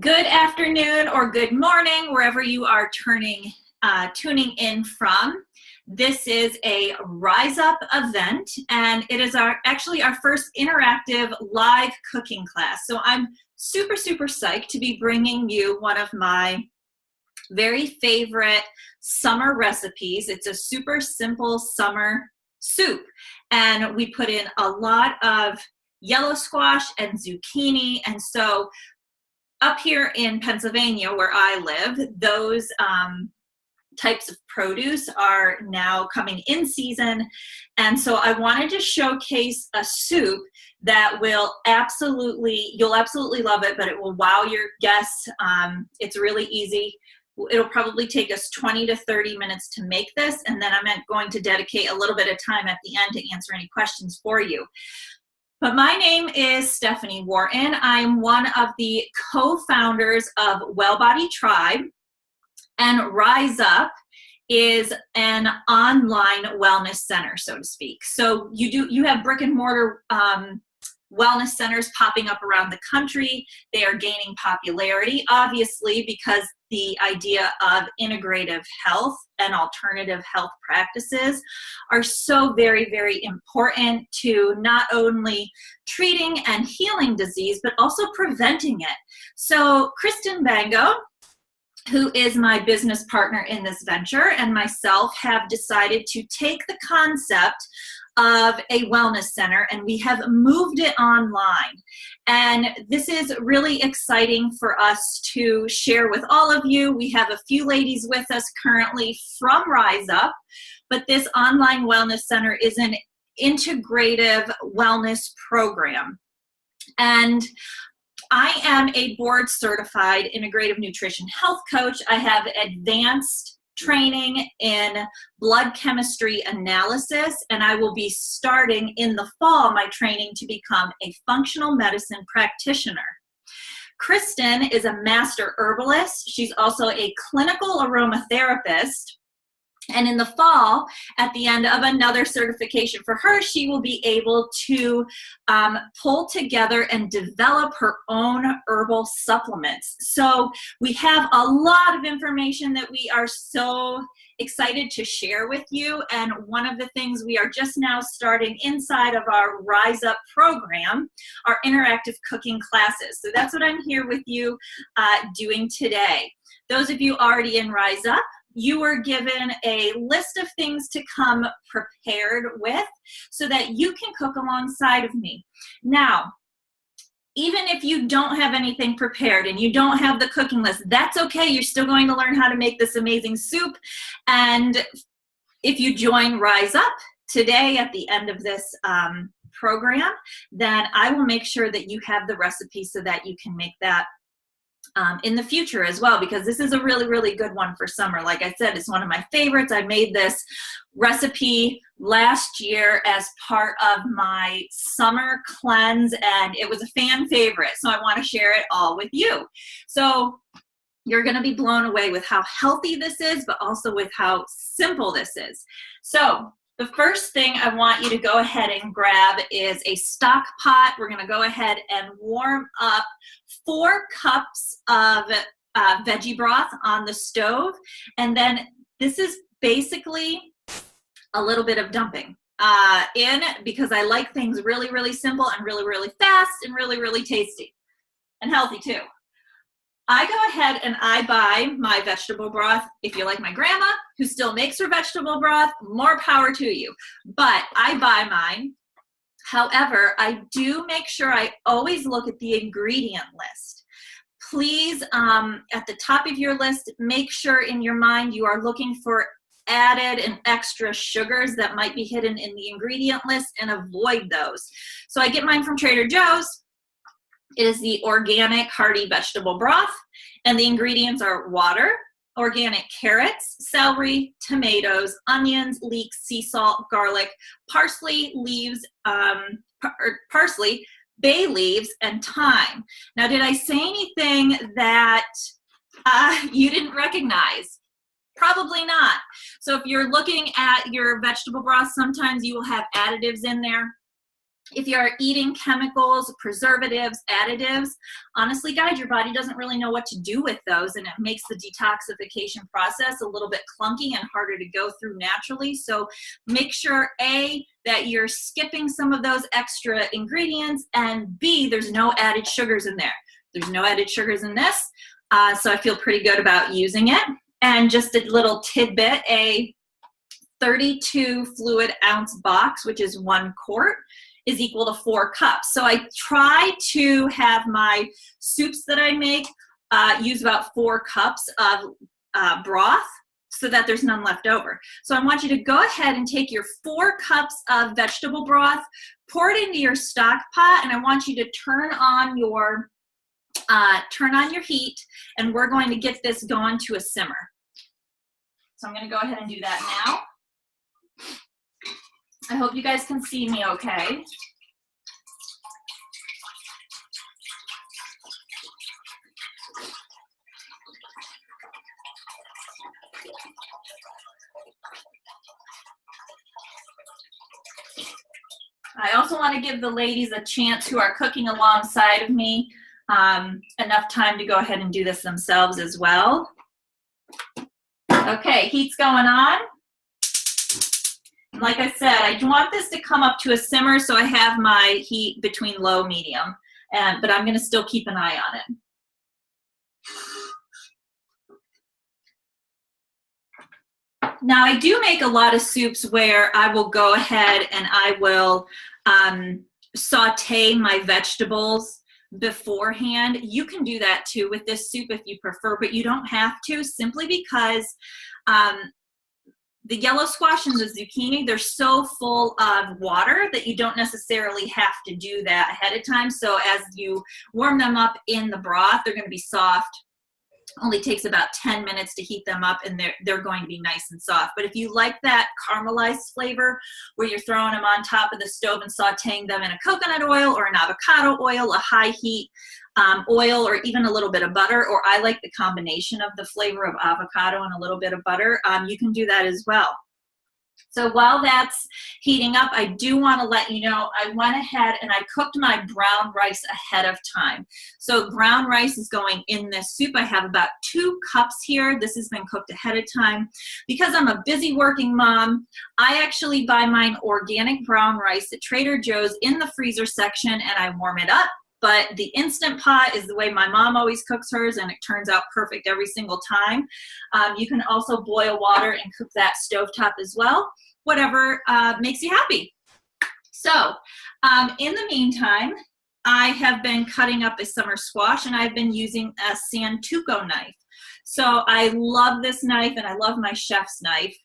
Good afternoon or good morning, wherever you are tuning in from. This is a Rise Up event, and it is actually our first interactive live cooking class. So I'm super psyched to be bringing you one of my very favorite summer recipes. It's a super simple summer soup, and we put in a lot of yellow squash and zucchini, and so up here in Pennsylvania, where I live, those types of produce are now coming in season. And so I wanted to showcase a soup that you'll absolutely love it, but it will wow your guests. It's really easy. It'll probably take us 20 to 30 minutes to make this, and then I'm going to dedicate a little bit of time at the end to answer any questions for you. But my name is Stephanie Wharton. I'm one of the co-founders of Well Body Tribe, and Rise Up is an online wellness center, so to speak. So you have brick and mortar wellness centers popping up around the country. They are gaining popularity, obviously, because the idea of integrative health and alternative health practices are so very important to not only treating and healing disease, but also preventing it. So Kristen Bango, who is my business partner in this venture, and myself have decided to take the concept of a wellness center, and we have moved it online. And this is really exciting for us to share with all of you. We have a few ladies with us currently from Rise Up, but this online wellness center is an integrative wellness program. And I am a board certified integrative nutrition health coach. I have advanced training in blood chemistry analysis, and I will be starting in the fall my training to become a functional medicine practitioner. Kristen is a master herbalist. She's also a clinical aromatherapist. And in the fall, at the end of another certification for her, she will be able to pull together and develop her own herbal supplements. So we have a lot of information that we are so excited to share with you. And one of the things we are just now starting inside of our Rise Up program are interactive cooking classes. So that's what I'm here with you doing today. Those of you already in Rise Up, you were given a list of things to come prepared with so that you can cook alongside of me. Now, even if you don't have anything prepared and you don't have the cooking list, that's okay. You're still going to learn how to make this amazing soup. And if you join Rise Up today at the end of this program, then I will make sure that you have the recipe so that you can make that in the future as well, because this is a really good one for summer. Like I said, it's one of my favorites. I made this recipe last year as part of my summer cleanse, and it was a fan favorite. So I want to share it all with you. So you're going to be blown away with how healthy this is, but also with how simple this is. So the first thing I want you to go ahead and grab is a stock pot. We're going to go ahead and warm up 4 cups of veggie broth on the stove. And then this is basically a little bit of dumping in, because I like things really simple and really fast and really tasty and healthy too. I go ahead and I buy my vegetable broth. If you're like my grandma, who still makes her vegetable broth, more power to you. But I buy mine. However, I do make sure I always look at the ingredient list. Please, at the top of your list, make sure in your mind you are looking for added and extra sugars that might be hidden in the ingredient list, and avoid those. So I get mine from Trader Joe's. It is the organic hearty vegetable broth, and the ingredients are water, organic carrots, celery, tomatoes, onions, leeks, sea salt, garlic, parsley leaves, parsley, bay leaves, and thyme. Now, did I say anything that you didn't recognize? Probably not. So if you're looking at your vegetable broth, sometimes you will have additives in there. If you're eating chemicals, preservatives, additives, honestly, guys, your body doesn't really know what to do with those, and it makes the detoxification process a little bit clunky and harder to go through naturally. So make sure, A, that you're skipping some of those extra ingredients, and B, there's no added sugars in there. There's no added sugars in this, so I feel pretty good about using it. And just a little tidbit, a 32 fluid ounce box, which is 1 quart, is equal to 4 cups. So I try to have my soups that I make use about 4 cups of broth so that there's none left over. So I want you to go ahead and take your 4 cups of vegetable broth, pour it into your stock pot, and I want you to turn on your heat, and we're going to get this going to a simmer. So I'm going to go ahead and do that now. I hope you guys can see me okay. I also want to give the ladies a chance who are cooking alongside of me enough time to go ahead and do this themselves as well. Okay, heat's going on. Like I said, I want this to come up to a simmer, so I have my heat between low, medium, but I'm going to still keep an eye on it. Now, I do make a lot of soups where I will go ahead and I will saute my vegetables beforehand. You can do that too with this soup if you prefer, but you don't have to, simply because the yellow squash and the zucchini, they're so full of water that you don't necessarily have to do that ahead of time. So as you warm them up in the broth, they're going to be soft. Only takes about 10 minutes to heat them up, and they're going to be nice and soft. But if you like that caramelized flavor where you're throwing them on top of the stove and sauteing them in a coconut oil or an avocado oil, a high heat oil, or even a little bit of butter, or I like the combination of the flavor of avocado and a little bit of butter, you can do that as well. So while that's heating up, I do want to let you know I went ahead and I cooked my brown rice ahead of time. So brown rice is going in this soup. I have about 2 cups here. This has been cooked ahead of time. Because I'm a busy working mom, I actually buy mine organic brown rice at Trader Joe's in the freezer section, and I warm it up. But the Instant Pot is the way my mom always cooks hers, and it turns out perfect every single time. You can also boil water and cook that stovetop as well, whatever makes you happy. So in the meantime, I have been cutting up a summer squash, and I've been using a Santoku knife. So I love this knife, and I love my chef's knife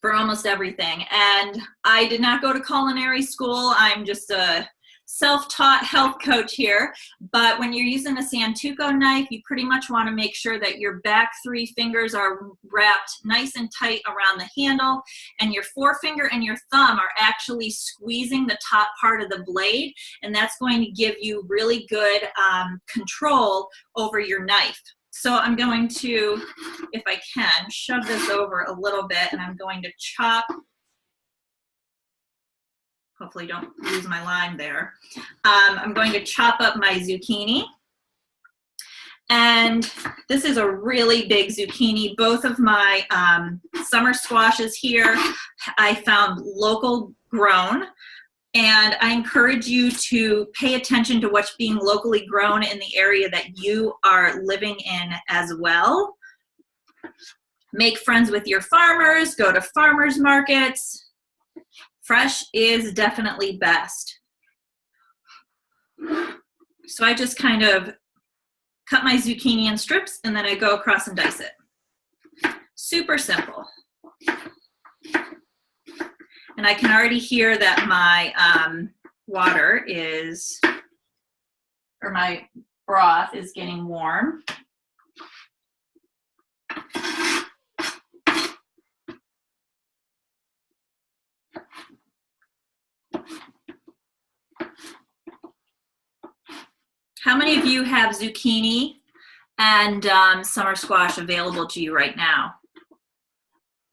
for almost everything. And I did not go to culinary school. I'm just a self-taught health coach here, but when you're using a Santoku knife, you pretty much want to make sure that your back 3 fingers are wrapped nice and tight around the handle, and your forefinger and your thumb are actually squeezing the top part of the blade, and that's going to give you really good control over your knife. So I'm going to, if I can, shove this over a little bit, and I'm going to chop. Hopefully don't lose my line there. I'm going to chop up my zucchini. And this is a really big zucchini. Both of my summer squashes here I found local grown. And I encourage you to pay attention to what's being locally grown in the area that you are living in as well. Make friends with your farmers, go to farmers markets. Fresh is definitely best. So I just kind of cut my zucchini in strips, and then I go across and dice it. Super simple. And I can already hear that my water is, or my broth is getting warm. How many of you have zucchini and summer squash available to you right now?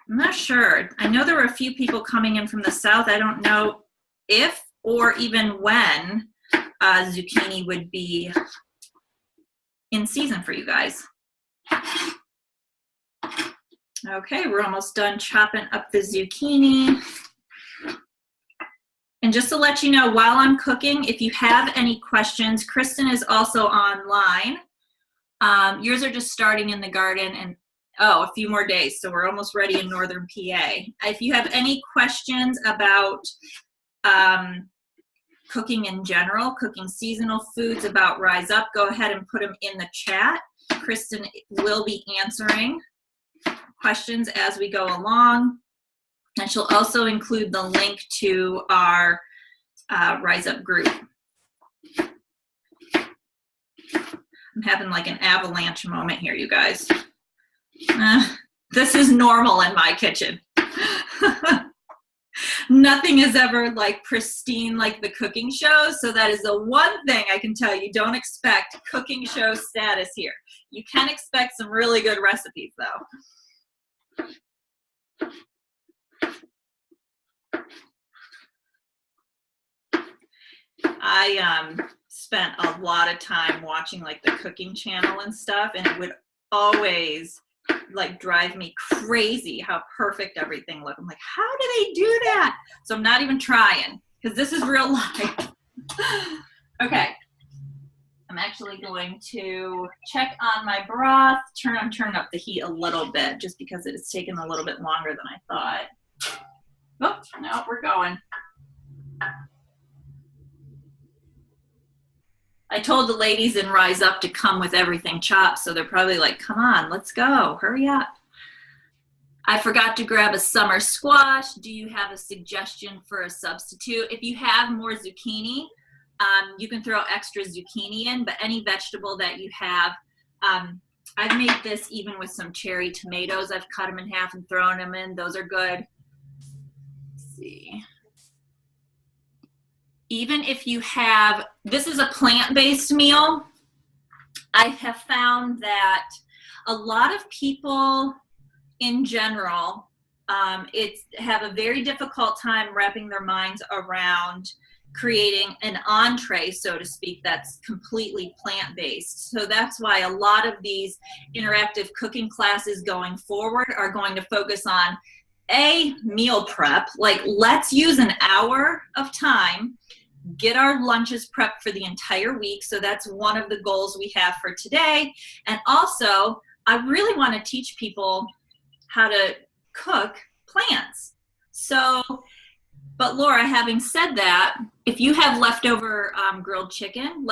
I'm not sure. I know there were a few people coming in from the south. I don't know if or even when zucchini would be in season for you guys. Okay, we're almost done chopping up the zucchini. And just to let you know, while I'm cooking, if you have any questions, Kristen is also online. Yours are just starting in the garden and, oh, a few more days, so we're almost ready in northern PA. If you have any questions about cooking in general, cooking seasonal foods, about Rise Up, go ahead and put them in the chat. Kristen will be answering questions as we go along. And she'll also include the link to our Rise Up group. I'm having like an avalanche moment here, you guys. This is normal in my kitchen. Nothing is ever like pristine like the cooking shows, so that is the one thing I can tell you. Don't expect cooking show status here. You can expect some really good recipes though. I spent a lot of time watching like the cooking channel and stuff, and it would always like drive me crazy how perfect everything looked. I'm like, how do they do that? So I'm not even trying because this is real life. Okay. I'm actually going to check on my broth. I'm turning up the heat a little bit just because it has taken a little bit longer than I thought. Oh, no, we're going. I told the ladies in Rise Up to come with everything chopped, so they're probably like, come on, let's go, hurry up. I forgot to grab a summer squash. Do you have a suggestion for a substitute? If you have more zucchini, you can throw extra zucchini in, but any vegetable that you have, I've made this even with some cherry tomatoes. I've cut them in half and thrown them in. Those are good. Let's see. Even if you have, this is a plant-based meal, I have found that a lot of people in general have a very difficult time wrapping their minds around creating an entree, so to speak, that's completely plant-based. So that's why a lot of these interactive cooking classes going forward are going to focus on meal prep, like let's use an hour of time, get our lunches prepped for the entire week. So that's one of the goals we have for today. And also, I really want to teach people how to cook plants. So, but Laura, having said that, if you have leftover grilled chicken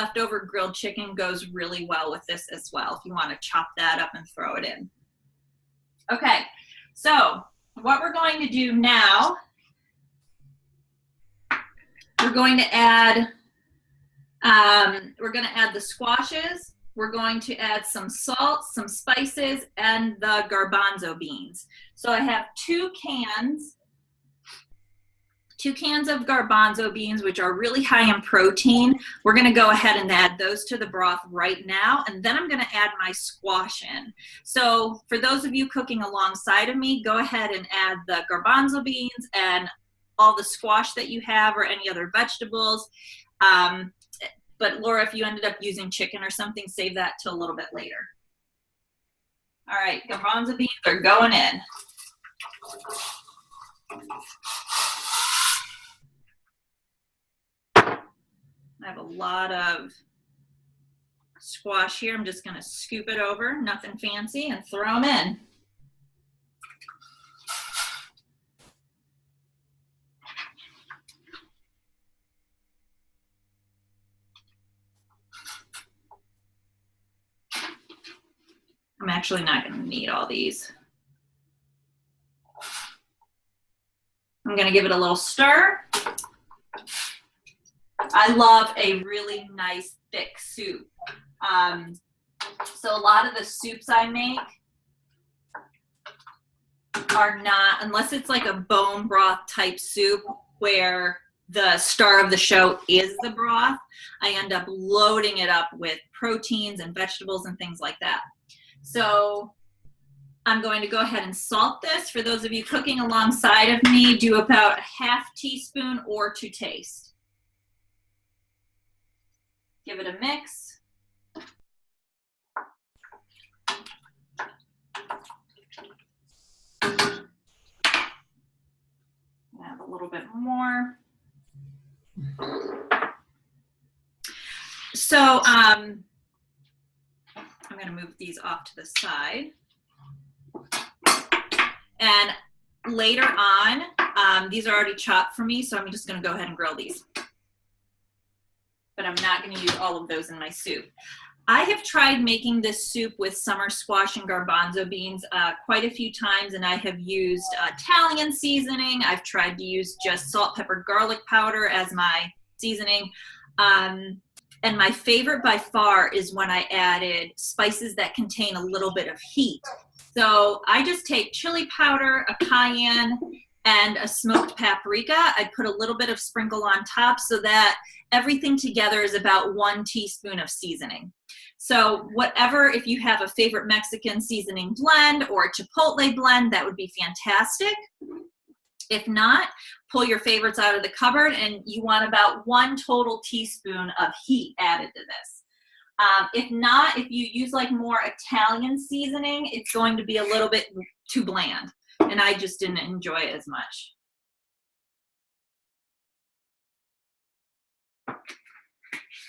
goes really well with this as well, if you want to chop that up and throw it in. Okay, so what we're going to do now, we're going to add the squashes. We're going to add some salt, some spices, and the garbanzo beans. So I have two cans of garbanzo beans, which are really high in protein. We're going to go ahead and add those to the broth right now, and then I'm going to add my squash in. So for those of you cooking alongside of me, go ahead and add the garbanzo beans and all the squash that you have or any other vegetables. But Laura, if you ended up using chicken or something, save that till a little bit later. All right, garbanzo beans are going in. I have a lot of squash here. I'm just gonna scoop it over, nothing fancy, and throw them in. I'm actually not going to need all these. I'm going to give it a little stir. I love a really nice thick soup. So a lot of the soups I make are not, unless it's like a bone broth type soup where the star of the show is the broth, I end up loading it up with proteins and vegetables and things like that. So I'm going to go ahead and salt this. For those of you cooking alongside of me, do about a half teaspoon or to taste. Give it a mix. Add a little bit more. So I'm going to move these off to the side. And later on, these are already chopped for me, so I'm just going to go ahead and grill these. But I'm not going to use all of those in my soup. I have tried making this soup with summer squash and garbanzo beans quite a few times, and I have used Italian seasoning. I've tried to use just salt, pepper, garlic powder as my seasoning. And my favorite by far is when I added spices that contain a little bit of heat. So I just take chili powder, a cayenne, and a smoked paprika. I put a little bit of sprinkle on top so that everything together is about 1 teaspoon of seasoning. So whatever, if you have a favorite Mexican seasoning blend or a Chipotle blend, that would be fantastic. If not, pull your favorites out of the cupboard, and you want about 1 total teaspoon of heat added to this. If not, if you use like more Italian seasoning, it's going to be a little bit too bland, and I just didn't enjoy it as much.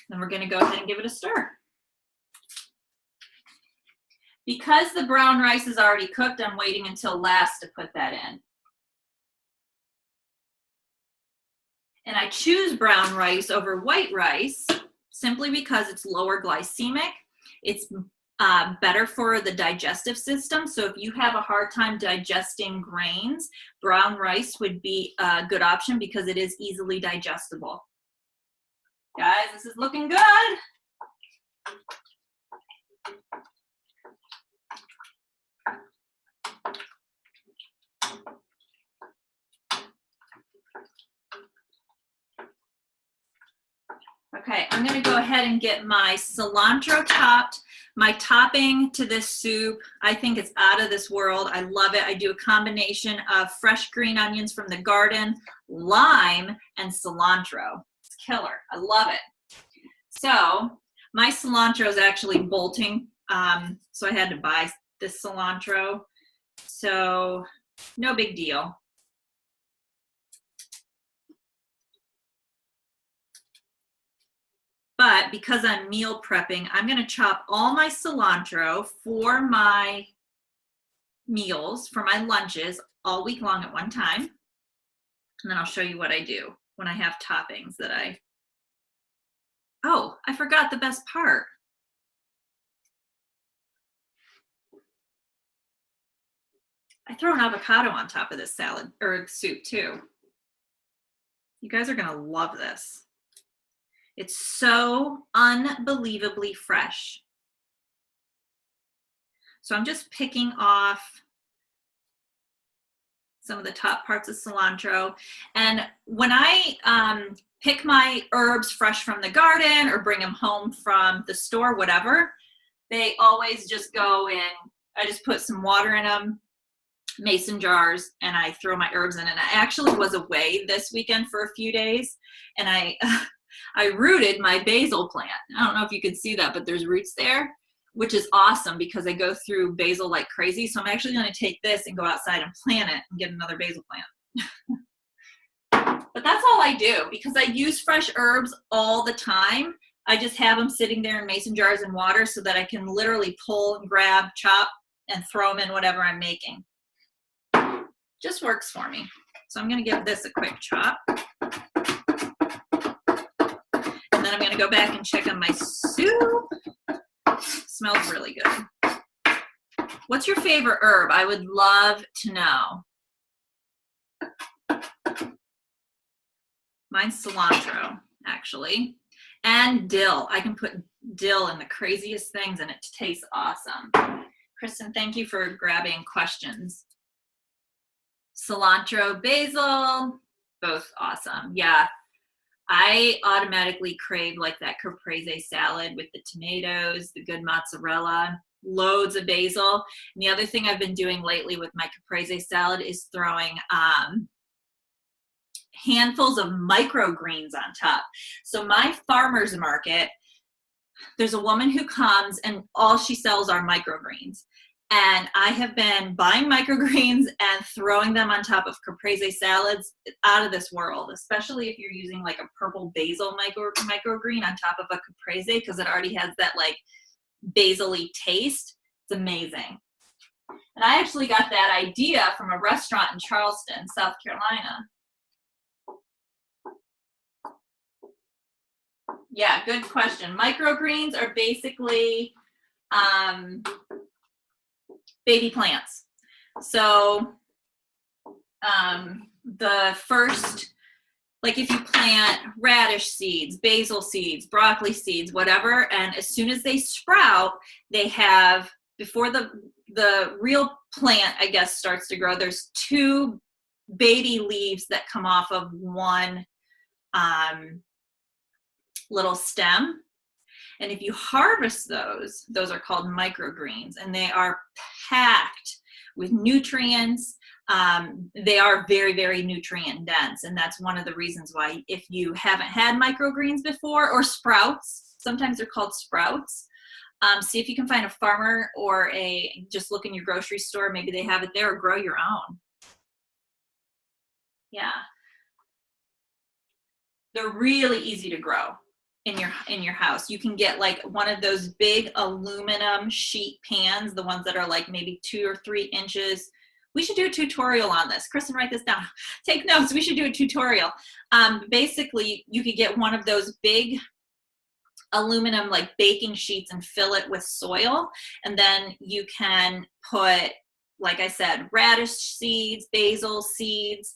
Then we're going to go ahead and give it a stir. Because the brown rice is already cooked, I'm waiting until last to put that in. And I choose brown rice over white rice simply because it's lower glycemic. It's better for the digestive system. So if you have a hard time digesting grains, brown rice would be a good option because it is easily digestible. Guys, this is looking good. Okay, I'm going to go ahead and get my cilantro chopped. My topping to this soup, I think it's out of this world. I love it. I do a combination of fresh green onions from the garden, lime, and cilantro. It's killer. I love it. So my cilantro is actually bolting, so I had to buy this cilantro. So no big deal. But because I'm meal prepping, I'm going to chop all my cilantro for my meals, for my lunches, all week long at one time. And then I'll show you what I do when I have toppings that oh, I forgot the best part. I throw an avocado on top of this salad or soup too. You guys are going to love this. It's so unbelievably fresh. So I'm just picking off some of the top parts of cilantro. And when I pick my herbs fresh from the garden or bring them home from the store, whatever, they always just go in. I just put some water in them, mason jars, and I throw my herbs in. And I actually was away this weekend for a few days, and I rooted my basil plant. I don't know if you can see that, but there's roots there, which is awesome because I go through basil like crazy. So I'm actually going to take this and go outside and plant it and get another basil plant. But that's all I do because I use fresh herbs all the time. I just have them sitting there in mason jars and water so that I can literally pull and grab, chop, and throw them in whatever I'm making. Just works for me. So I'm going to give this a quick chop. And then I'm going to go back and check on my soup. Smells really good. What's your favorite herb? I would love to know. Mine's cilantro, actually. And dill. I can put dill in the craziest things and it tastes awesome. Kristen, thank you for grabbing questions. Cilantro, basil, both awesome. Yeah. I automatically crave like that caprese salad with the tomatoes, the good mozzarella, loads of basil. And the other thing I've been doing lately with my caprese salad is throwing handfuls of microgreens on top. So my farmer's market there's a woman who comes and all she sells are microgreens. And I have been buying microgreens and throwing them on top of caprese salads. Out of this world, especially if you're using like a purple basil microgreen on top of a caprese, because it already has that like basil-y taste. It's amazing. And I actually got that idea from a restaurant in Charleston, South Carolina. Yeah, good question. Microgreens are basically baby plants. So the first, like if you plant radish seeds, basil seeds, broccoli seeds, whatever, and as soon as they sprout, they have, before the real plant, I guess, starts to grow, there's 2 baby leaves that come off of one little stem. And if you harvest those are called microgreens, and they are packed with nutrients. They are very, very nutrient dense. And that's one of the reasons why, if you haven't had microgreens before, or sprouts, sometimes they're called sprouts, see if you can find a farmer, or just look in your grocery store, maybe they have it there, or grow your own. Yeah. They're really easy to grow in your house. You can get like one of those big aluminum sheet pans, the ones that are like maybe 2 or 3 inches. We should do a tutorial on this. Kristen, write this down. Take notes. We should do a tutorial. Basically, you could get one of those big aluminum like baking sheets and fill it with soil, and then you can put, like I said, radish seeds, basil seeds,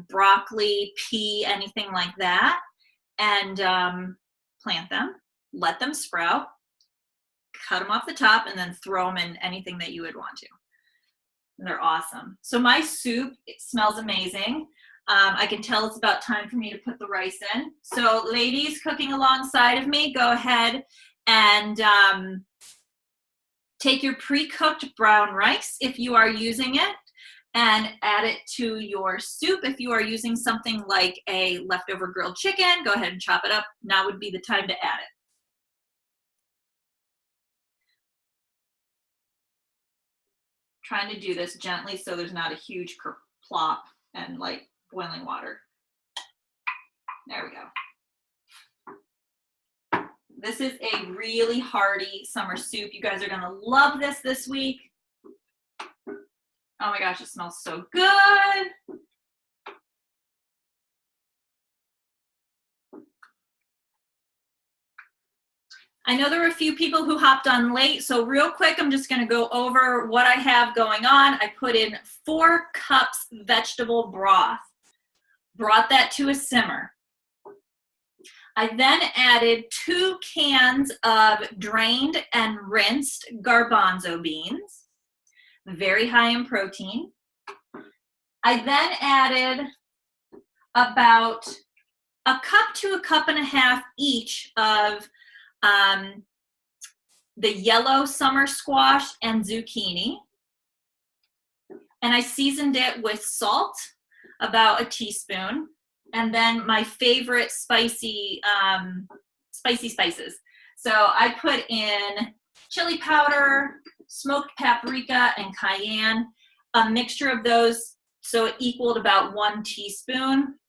broccoli, pea, anything like that, and plant them, let them sprout, cut them off the top, and then throw them in anything that you would want to. And they're awesome. So my soup, it smells amazing. I can tell it's about time for me to put the rice in. So ladies cooking alongside of me, go ahead and take your pre-cooked brown rice if you are using it, and add it to your soup. If you are using something like a leftover grilled chicken, go ahead and chop it up. Now would be the time to add it. Trying to do this gently so there's not a huge plop and like boiling water. There we go. This is a really hearty summer soup. You guys are gonna love this week. Oh my gosh, it smells so good. I know there were a few people who hopped on late, so real quick, I'm just gonna go over what I have going on. I put in 4 cups vegetable broth, brought that to a simmer. I then added 2 cans of drained and rinsed garbanzo beans, very high in protein. I then added about a cup to a cup and a half each of the yellow summer squash and zucchini. And I seasoned it with salt, about a teaspoon, and then my favorite spicy spices. So I put in chili powder, smoked paprika, and cayenne, a mixture of those, so it equaled about 1 teaspoon.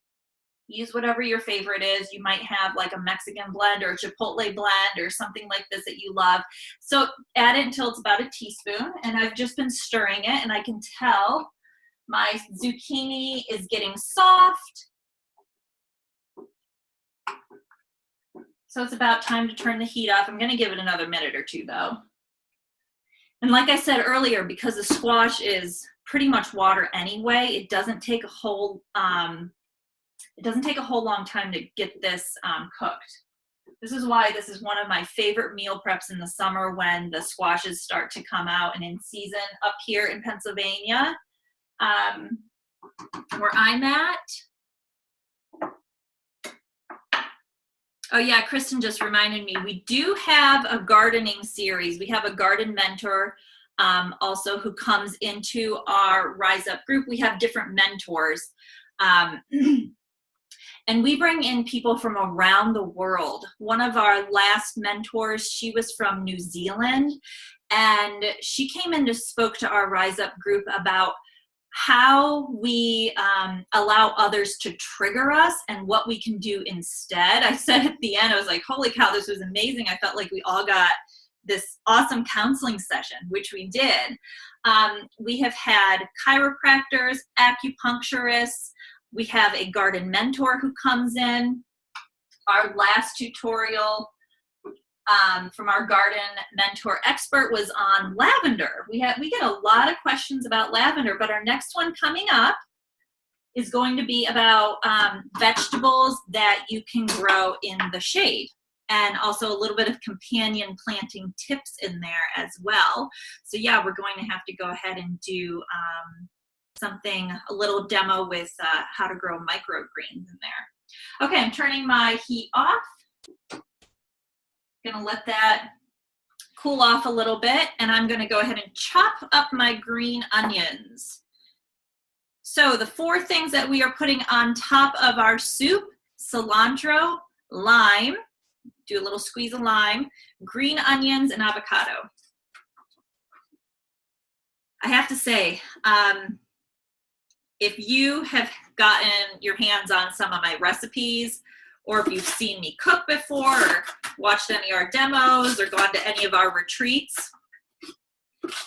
Use whatever your favorite is. You might have like a Mexican blend or a Chipotle blend or something like this that you love. So add it until it's about a teaspoon, and I've just been stirring it, and I can tell my zucchini is getting soft. So it's about time to turn the heat off. I'm gonna give it another minute or 2 though. And like I said earlier, because the squash is pretty much water anyway, it doesn't take a whole long time to get this cooked. This is why this is one of my favorite meal preps in the summer, when the squashes start to come out and in season up here in Pennsylvania, where I'm at. Oh yeah, Kristen just reminded me, we do have a gardening series. We have a garden mentor also who comes into our Rise Up group. We have different mentors. And we bring in people from around the world. One of our last mentors, she was from New Zealand, and she came in and spoke to our Rise Up group about how we allow others to trigger us and what we can do instead. I said at the end, I was like, holy cow, this was amazing. I felt like we all got this awesome counseling session, which we did. We have had chiropractors, acupuncturists. We have a garden mentor who comes in. Our last tutorial from our garden mentor expert was on lavender. We get a lot of questions about lavender, but our next one coming up is going to be about vegetables that you can grow in the shade, and also a little bit of companion planting tips in there as well. So yeah, we're going to have to go ahead and do a little demo with how to grow microgreens in there. Okay, I'm turning my heat off. Gonna let that cool off a little bit, and I'm gonna go ahead and chop up my green onions. So the 4 things that we are putting on top of our soup: cilantro, lime, do a little squeeze of lime, green onions, and avocado. I have to say, if you have gotten your hands on some of my recipes, or if you've seen me cook before, or watched any of our demos, or gone to any of our retreats,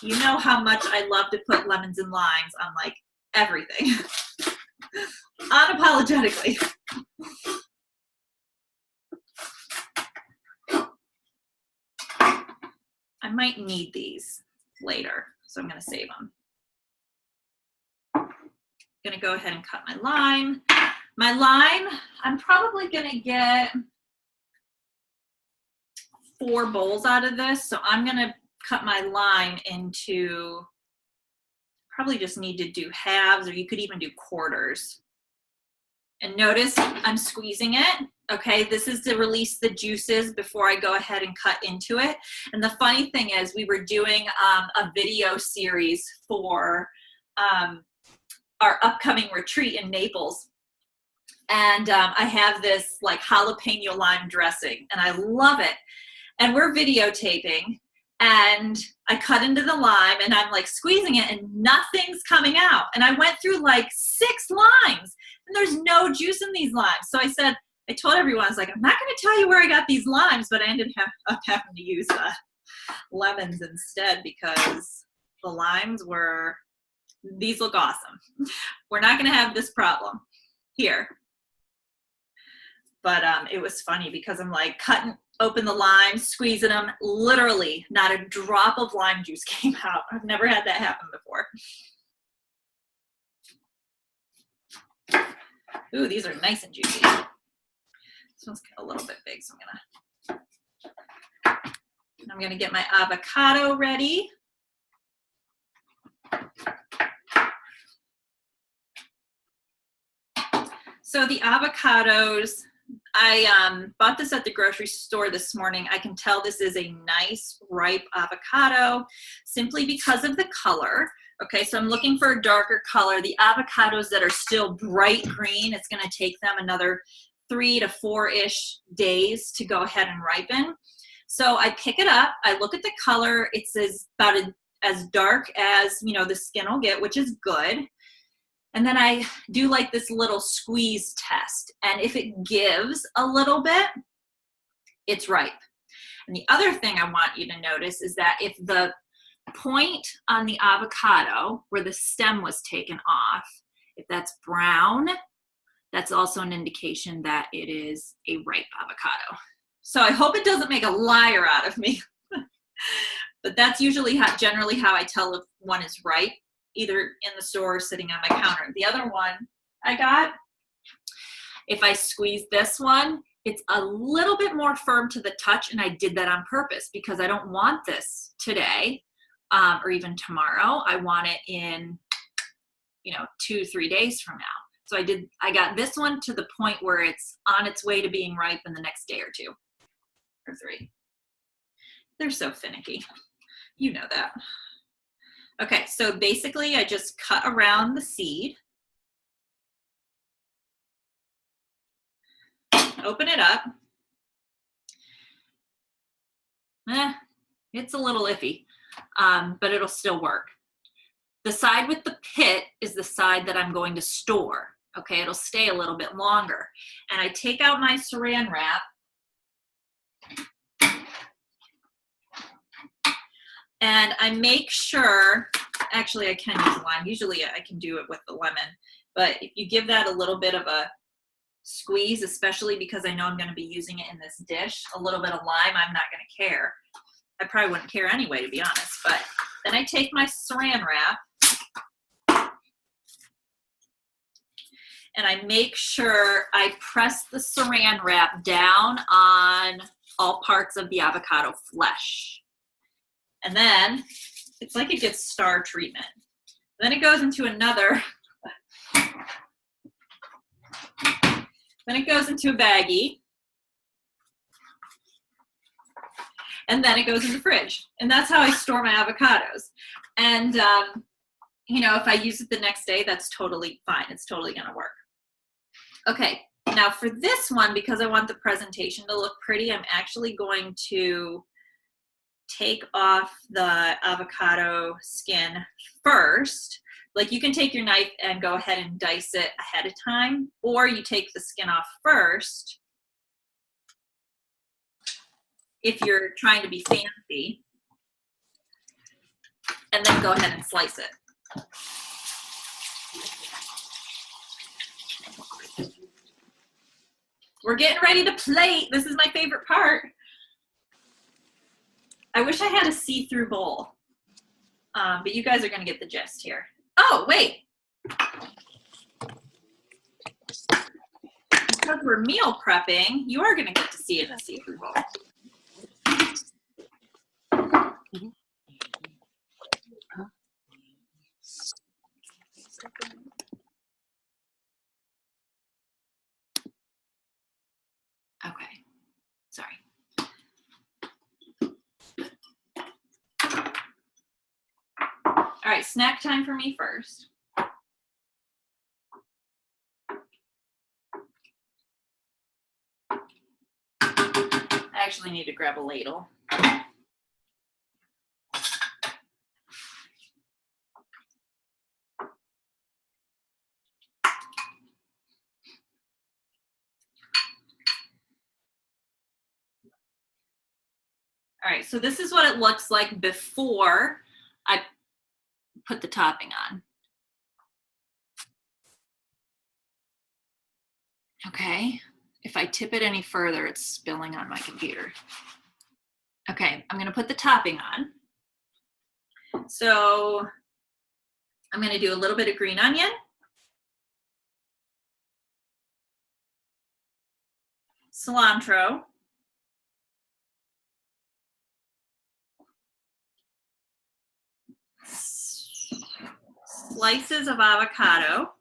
you know how much I love to put lemons and limes on like everything. Unapologetically. I might need these later, so I'm gonna save them. I'm gonna go ahead and cut my lime. My lime, I'm probably gonna get 4 bowls out of this, so I'm gonna cut my lime into, probably just need to do halves, or you could even do quarters. And notice I'm squeezing it. Okay, this is to release the juices before I go ahead and cut into it. And the funny thing is, we were doing a video series for our upcoming retreat in Naples. And I have this like jalapeno lime dressing, and I love it. And we're videotaping, and I cut into the lime, and I'm like squeezing it, and nothing's coming out. And I went through like 6 limes, and there's no juice in these limes. So I told everyone, I was like, I'm not going to tell you where I got these limes, but I ended up having to use lemons instead, because the limes these look awesome. We're not going to have this problem here. But it was funny because I'm like cutting open the limes, squeezing them, literally not a drop of lime juice came out. I've never had that happen before. Ooh, these are nice and juicy. This one's a little bit big, so I'm gonna get my avocado ready. So the avocados, I bought this at the grocery store this morning. I can tell this is a nice ripe avocado simply because of the color. Okay, so I'm looking for a darker color. The avocados that are still bright green, it's gonna take them another 3 to 4-ish days to go ahead and ripen. So I pick it up, I look at the color, it's about as dark as, you know, the skin will get, which is good. And then I do like this little squeeze test. And if it gives a little bit, it's ripe. And the other thing I want you to notice is that if the point on the avocado where the stem was taken off, if that's brown, that's also an indication that it is a ripe avocado. So I hope it doesn't make a liar out of me. But that's usually generally how I tell if one is ripe, either in the store or sitting on my counter. The other one I got, if I squeeze this one, it's a little bit more firm to the touch, and I did that on purpose because I don't want this today or even tomorrow. I want it in, 2-3 days from now. So I got this one to the point where it's on its way to being ripe in the next day or 2 or 3. They're so finicky. You know that. Okay, so basically I just cut around the seed. open it up. It's a little iffy, but it'll still work. The side with the pit is the side that I'm going to store. Okay, it'll stay a little bit longer. And I take out my saran wrap. And I make sure, actually I can use lime. Usually I can do it with the lemon. But if you give that a little bit of a squeeze, especially because I know I'm going to be using it in this dish, a little bit of lime, I'm not going to care. I probably wouldn't care anyway, to be honest. But then I take my saran wrap and I make sure I press the saran wrap down on all parts of the avocado flesh. And then it's like it gets star treatment. Then it goes into another, then it goes into a baggie. And then it goes in the fridge. And that's how I store my avocados. And, you know, if I use it the next day, that's totally fine. It's totally gonna work. Okay, now for this one, because I want the presentation to look pretty, I'm actually going to take off the avocado skin first. Like, you can take your knife and go ahead and dice it ahead of time, or you take the skin off first if you're trying to be fancy, and then go ahead and slice it. We're getting ready to plate. This is my favorite part. I wish I had a see-through bowl, but you guys are gonna get the gist here. Oh, wait. Because we're meal prepping, you are gonna get to see it in a see-through bowl. Okay, sorry. All right, snack time for me first. I actually need to grab a ladle. All right, so this is what it looks like before I put the topping on. Okay, if I tip it any further, it's spilling on my computer. Okay, I'm gonna put the topping on. So I'm gonna do a little bit of green onion. Cilantro. Slices of avocado.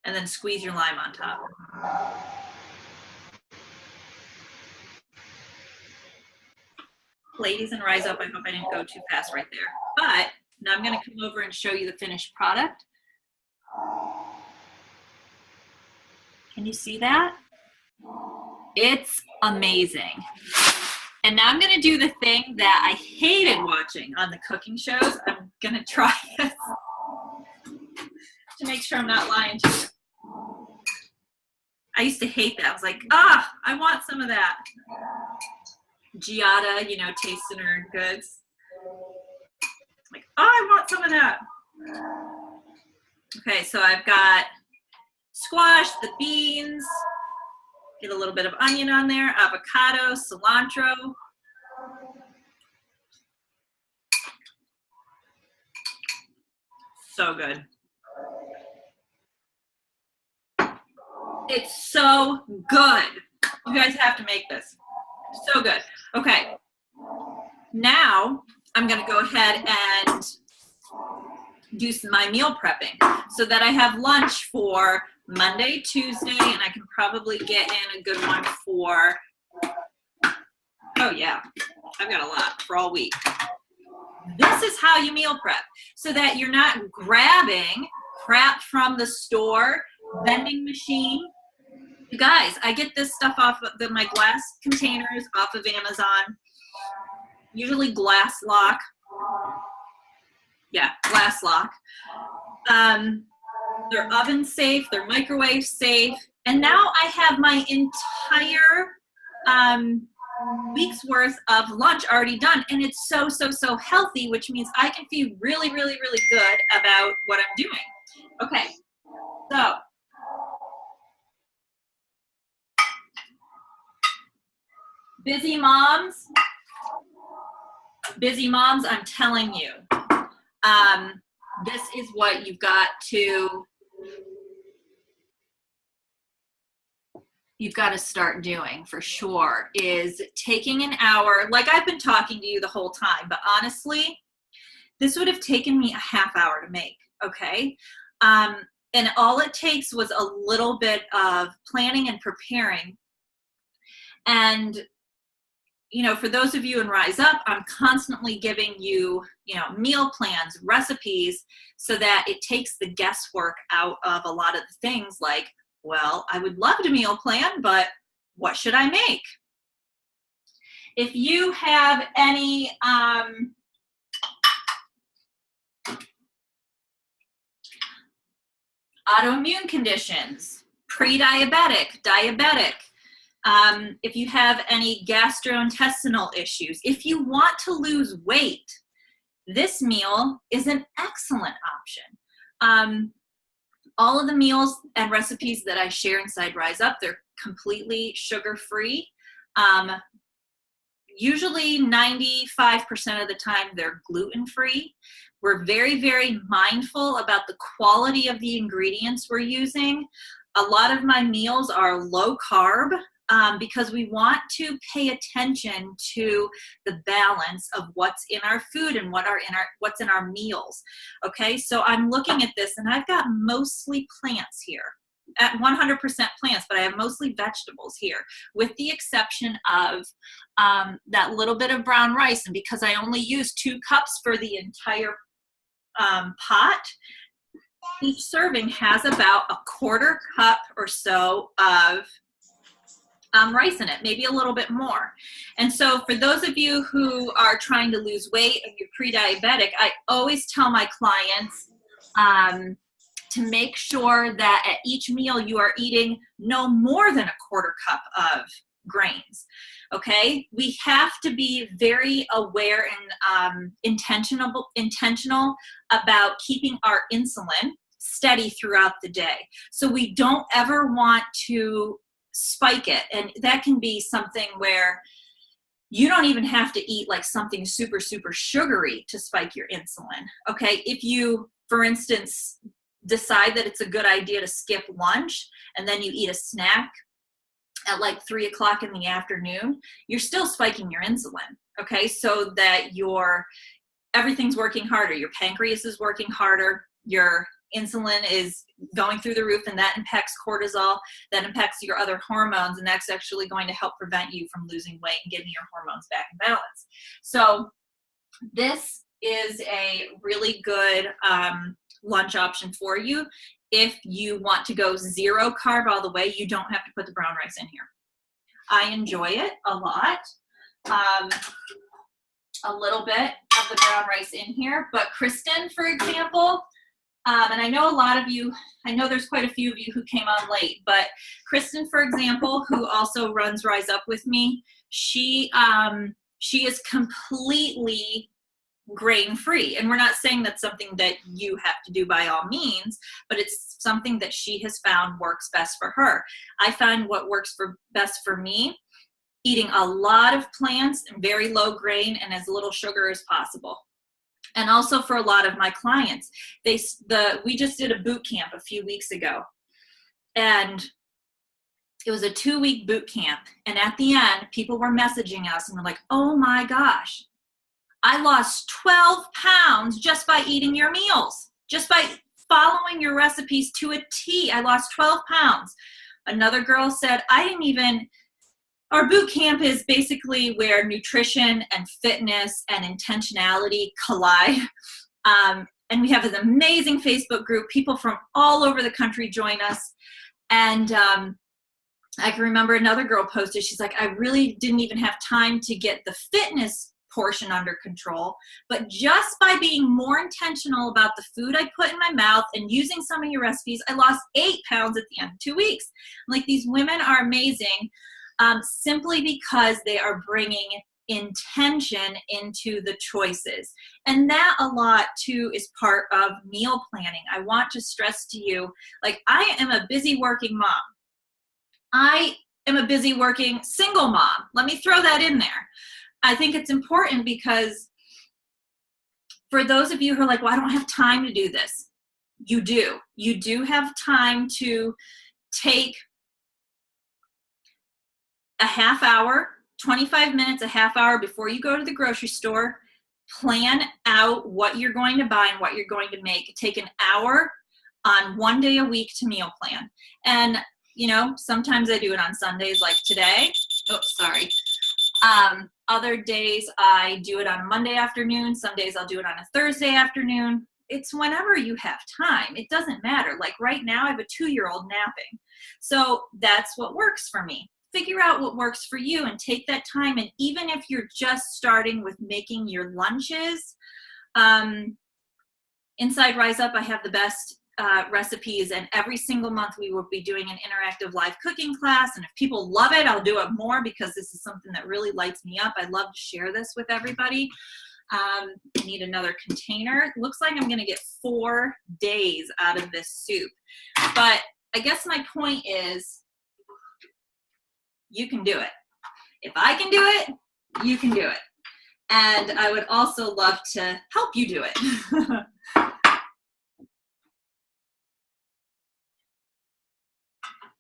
And then squeeze your lime on top. Ladies, and rise up. I hope I didn't go too fast right there. But now I'm going to come over and show you the finished product. Can you see that? It's amazing. And now I'm going to do the thing that I hated watching on the cooking shows. I'm going to try this to make sure I'm not lying to you. I used to hate that. I was like, I want some of that. Giada, you know, tasting her goods. Like, I want some of that. Okay, so I've got squash, the beans, get a little bit of onion on there, avocado, cilantro. So good. It's so good. You guys have to make this. So good. Okay. Now I'm going to go ahead and do my meal prepping so that I have lunch for Monday, Tuesday, and I can probably get in a good one for, oh yeah, I've got a lot for all week. This is how you meal prep, so that you're not grabbing crap from the store, vending machine. You guys, I get this stuff off of my glass containers off of Amazon, usually Glass Lock. Yeah, Glass Lock. They're oven safe, they're microwave safe. And now I have my entire week's worth of lunch already done. And it's so, so, so healthy, which means I can feel really, really, really good about what I'm doing. Okay, so busy moms, I'm telling you, this is what you've got to start doing for sure, is taking an hour. Like I've been talking to you the whole time, but honestly, this would have taken me a half hour to make, okay? And all it takes was a little bit of planning and preparing. And you know, for those of you in Rise Up, I'm constantly giving you, you know, meal plans, recipes, so that it takes the guesswork out of a lot of the things like, well, I would love to meal plan, but what should I make? If you have any autoimmune conditions, pre-diabetic, diabetic, if you have any gastrointestinal issues, if you want to lose weight, this meal is an excellent option. All of the meals and recipes that I share inside Rise Up, they're completely sugar-free. Usually 95% of the time they're gluten-free. We're very, very mindful about the quality of the ingredients we're using. A lot of my meals are low carb, because we want to pay attention to the balance of what's in our food and what's in our meals. Okay, so I'm looking at this and I've got mostly plants here, at 100% plants, but I have mostly vegetables here, with the exception of that little bit of brown rice. And because I only use 2 cups for the entire pot, each serving has about a 1/4 cup or so of rice in it, maybe a little bit more. And so for those of you who are trying to lose weight and you're pre-diabetic, I always tell my clients to make sure that at each meal you are eating no more than a 1/4 cup of grains. Okay, we have to be very aware and intentional about keeping our insulin steady throughout the day. So we don't ever want to spike it. And that can be something where you don't even have to eat like something super, super sugary to spike your insulin. Okay, if you, for instance, decide that it's a good idea to skip lunch and then you eat a snack at like 3 o'clock in the afternoon, you're still spiking your insulin. Okay, so that everything's working harder. Your pancreas is working harder. Your insulin is going through the roof, and that impacts cortisol, that impacts your other hormones, and that's actually going to help prevent you from losing weight and getting your hormones back in balance. So this is a really good lunch option for you. If you want to go 0 carb all the way, you don't have to put the brown rice in here. I enjoy it a lot. A little bit of the brown rice in here, but Kristen, for example, and I know a lot of you, I know there's quite a few of you who came on late, but Kristen, for example, who also runs Rise Up with me, she is completely grain-free. And we're not saying that's something that you have to do by all means, but it's something that she has found works best for her. I find what works best for me, eating a lot of plants and very low grain and as little sugar as possible. And also for a lot of my clients, we just did a boot camp a few weeks ago, and it was a 2-week boot camp. And at the end, people were messaging us and were like, oh my gosh, I lost 12 pounds just by eating your meals, just by following your recipes to a T. I lost 12 pounds. Another girl said, I didn't even our boot camp is basically where nutrition and fitness and intentionality collide. And we have an amazing Facebook group. People from all over the country join us. And I can remember another girl posted, she's like, I really didn't even have time to get the fitness portion under control, but just by being more intentional about the food I put in my mouth and using some of your recipes, I lost 8 pounds at the end of 2 weeks. Like, these women are amazing, simply because they are bringing intention into the choices. And that a lot too is part of meal planning. I want to stress to you, like, I am a busy working mom. I am a busy working single mom. Let me throw that in there. I think it's important because for those of you who are like, well, I don't have time to do this. You do. You do have time to take a half hour, 25 minutes, a half hour before you go to the grocery store, plan out what you're going to buy and what you're going to make. Take an hour on one day a week to meal plan. And, you know, sometimes I do it on Sundays like today. Oh, sorry. Other days I do it on a Monday afternoon. Some days I'll do it on a Thursday afternoon. It's whenever you have time. It doesn't matter. Like right now I have a 2-year-old napping. So that's what works for me. Figure out what works for you and take that time. And even if you're just starting with making your lunches, inside Rise Up, I have the best recipes, and every single month we will be doing an interactive live cooking class. And if people love it, I'll do it more because this is something that really lights me up. I love to share this with everybody. I need another container. It looks like I'm going to get 4 days out of this soup. But I guess my point is, you can do it. If I can do it, you can do it. And I would also love to help you do it.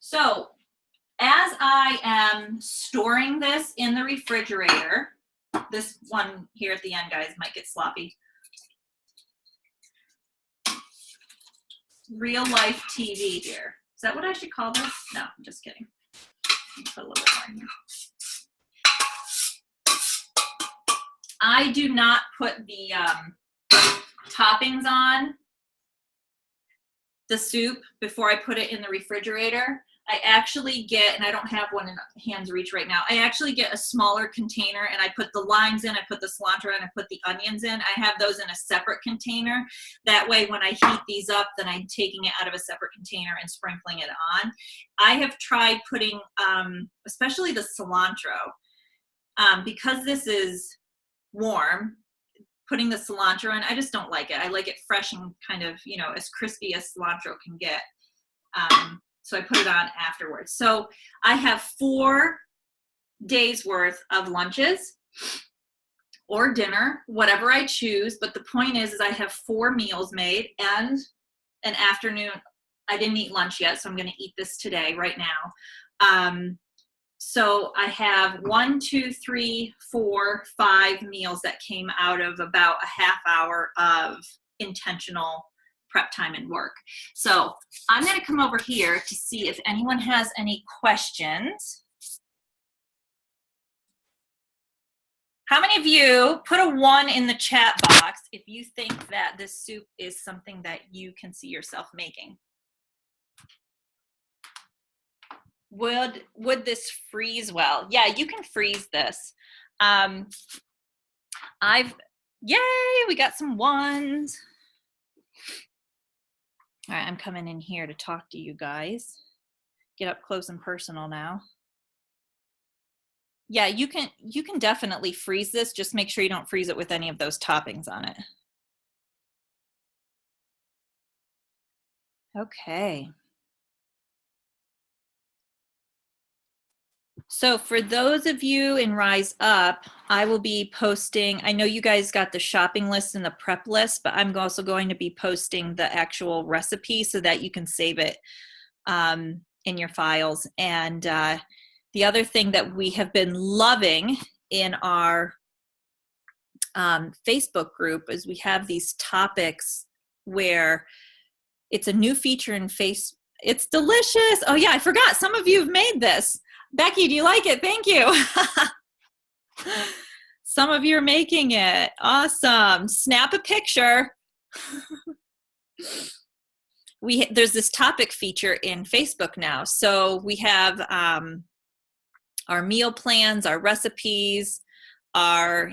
So as I am storing this in the refrigerator, this one here at the end, guys, might get sloppy. Real life TV here. Is that what I should call this? No, I'm just kidding. Put a little bit more in here. I do not put the toppings on the soup before I put it in the refrigerator. I actually get, and I don't have one in hand's reach right now, I actually get a smaller container and I put the limes in, I put the cilantro in, I put the onions in. I have those in a separate container. That way when I heat these up, then I'm taking it out of a separate container and sprinkling it on. I have tried putting, especially the cilantro, because this is warm, putting the cilantro in, I just don't like it. I like it fresh and kind of, you know, as crispy as cilantro can get. So I put it on afterwards. So I have 4 days worth of lunches or dinner, whatever I choose. But the point is I have 4 meals made and an afternoon. I didn't eat lunch yet, so I'm going to eat this today, right now. So I have 1, 2, 3, 4, 5 meals that came out of about a half hour of intentional prep time and work. So I'm going to come over here to see if anyone has any questions. How many of you put a 1 in the chat box if you think that this soup is something that you can see yourself making? Would this freeze well? Yeah, you can freeze this. Yay, we got some 1s. All right, I'm coming in here to talk to you guys. Get up close and personal now. Yeah, you can definitely freeze this. Just make sure you don't freeze it with any of those toppings on it. Okay. So for those of you in Rise Up, I will be posting, I know you guys got the shopping list and the prep list, but I'm also going to be posting the actual recipe so that you can save it in your files. And the other thing that we have been loving in our Facebook group is we have these topics where it's a new feature in It's delicious. Oh yeah, I forgot. Some of you have made this. Becky, do you like it? Thank you. Some of you are making it. Awesome. Snap a picture. There's this topic feature in Facebook now. So we have our meal plans, our recipes, our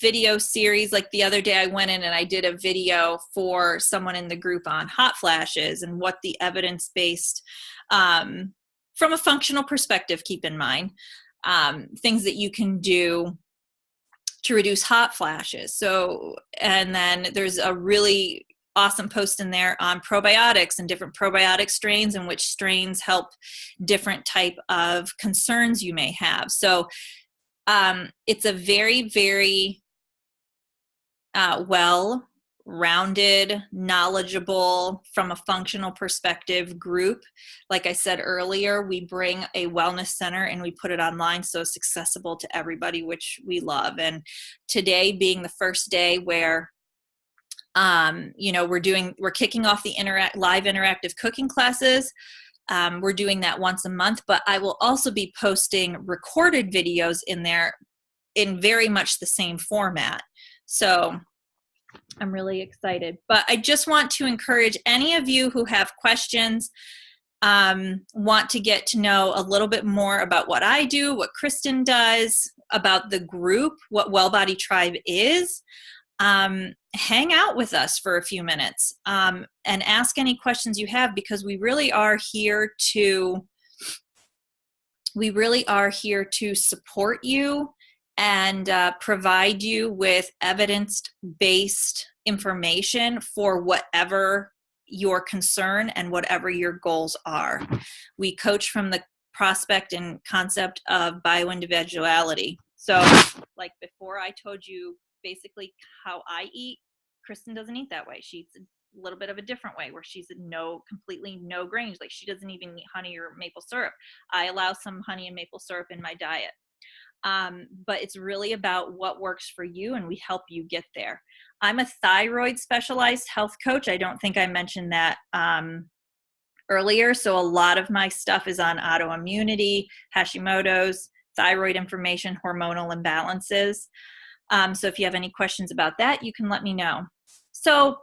video series. Like the other day I went in and I did a video for someone in the group on hot flashes and what the evidence-based, from a functional perspective, keep in mind, things that you can do to reduce hot flashes. So, and then there's a really awesome post in there on probiotics and different probiotic strains and which strains help different type of concerns you may have. So it's a very, very well-rounded, knowledgeable, from a functional perspective group. Like I said earlier, we bring a wellness center and we put it online so it's accessible to everybody, which we love. And today being the first day where we're kicking off the live interactive cooking classes. We're doing that once a month, but I will also be posting recorded videos in there in very much the same format. So I'm really excited, but I just want to encourage any of you who have questions, want to get to know a little bit more about what I do, what Kristen does, about the group, what Well Body Tribe is. Hang out with us for a few minutes and ask any questions you have, because we really are here to support you and provide you with evidence-based information for whatever your concern and whatever your goals are. We coach from the prospect and concept of bioindividuality. So like before, I told you basically how I eat. Kristen doesn't eat that way. She eats a little bit of a different way, where she's completely no grains. Like she doesn't even eat honey or maple syrup. I allow some honey and maple syrup in my diet. But it's really about what works for you, and we help you get there. I'm a thyroid specialized health coach. I don't think I mentioned that earlier. So a lot of my stuff is on autoimmunity, Hashimoto's, thyroid inflammation, hormonal imbalances. So if you have any questions about that, you can let me know. So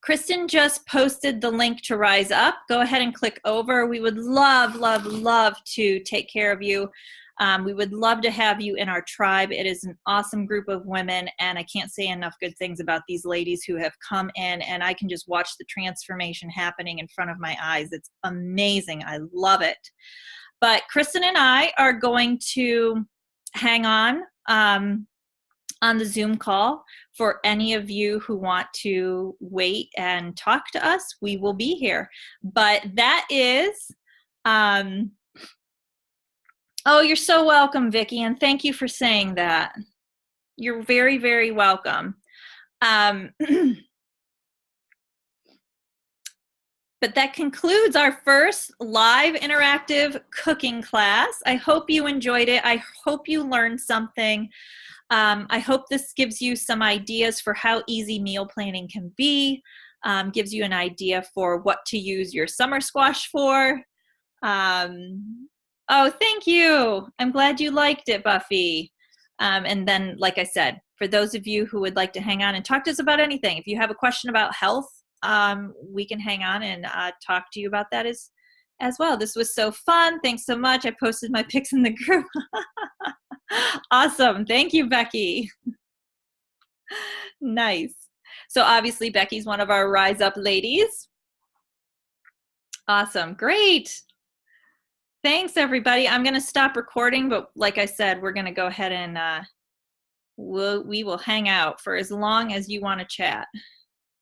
Kristen just posted the link to Rise Up. Go ahead and click over. We would love, love, love to take care of you. We would love to have you in our tribe. It is an awesome group of women, and I can't say enough good things about these ladies who have come in, and I can just watch the transformation happening in front of my eyes. It's amazing. I love it. But Kristen and I are going to hang on the Zoom call. For any of you who want to wait and talk to us, we will be here. But that is, oh, you're so welcome, Vicki, and thank you for saying that. You're very, very welcome. But that concludes our first live interactive cooking class. I hope you enjoyed it. I hope you learned something. I hope this gives you some ideas for how easy meal planning can be, gives you an idea for what to use your summer squash for. Oh, thank you. I'm glad you liked it, Buffy. And then, like I said, for those of you who would like to hang on and talk to us about anything, if you have a question about health, we can hang on and talk to you about that as well. This was so fun. Thanks so much. I posted my pics in the group. Awesome. Thank you, Becky. Nice. So obviously Becky's one of our Rise Up ladies. Awesome. Great. Thanks, everybody. I'm going to stop recording, but like I said, we're going to go ahead and we will hang out for as long as you want to chat.